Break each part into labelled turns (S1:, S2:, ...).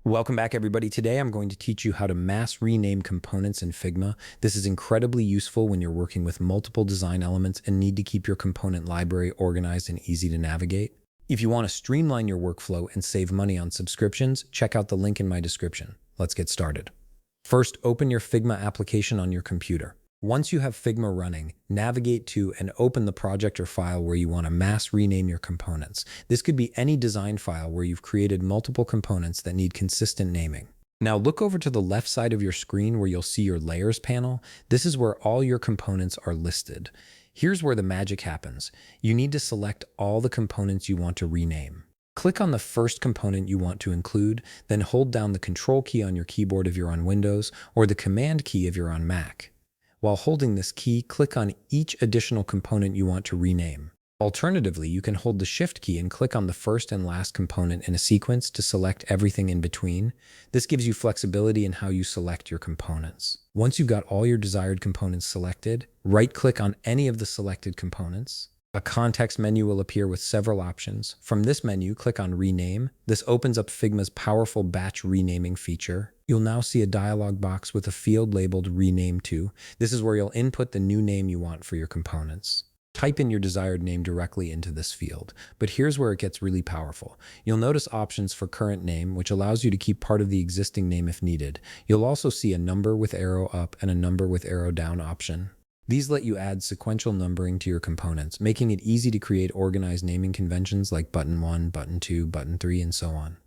S1: Welcome back, everybody. Today I'm going to teach you how to mass rename components in Figma. This is incredibly useful when you're working with multiple design elements and need to keep your component library organized and easy to navigate. If you want to streamline your workflow and save money on subscriptions, check out the link in my description. Let's get started. First, open your Figma application on your computer. Once you have Figma running, navigate to and open the project or file where you want to mass rename your components. This could be any design file where you've created multiple components that need consistent naming. Now look over to the left side of your screen where you'll see your Layers panel. This is where all your components are listed. Here's where the magic happens. You need to select all the components you want to rename. Click on the first component you want to include, then hold down the Control key on your keyboard if you're on Windows or the Command key if you're on Mac. While holding this key, click on each additional component you want to rename. Alternatively, you can hold the Shift key and click on the first and last component in a sequence to select everything in between. This gives you flexibility in how you select your components. Once you've got all your desired components selected, right-click on any of the selected components. A context menu will appear with several options. From this menu, click on Rename. This opens up Figma's powerful batch renaming feature. You'll now see a dialog box with a field labeled Rename To. This is where you'll input the new name you want for your components. Type in your desired name directly into this field. But here's where it gets really powerful. You'll notice options for current name, which allows you to keep part of the existing name if needed. You'll also see a number with arrow up and a number with arrow down option. These let you add sequential numbering to your components, making it easy to create organized naming conventions like button 1, button 2, button 3, and so on.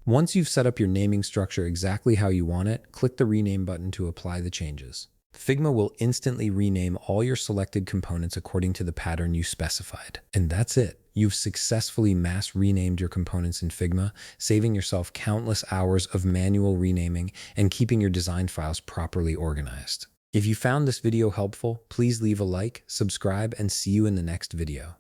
S1: Once you've set up your naming structure exactly how you want it, click the Rename button to apply the changes. Figma will instantly rename all your selected components according to the pattern you specified. And that's it. You've successfully mass renamed your components in Figma, saving yourself countless hours of manual renaming and keeping your design files properly organized. If you found this video helpful, please leave a like, subscribe, and see you in the next video.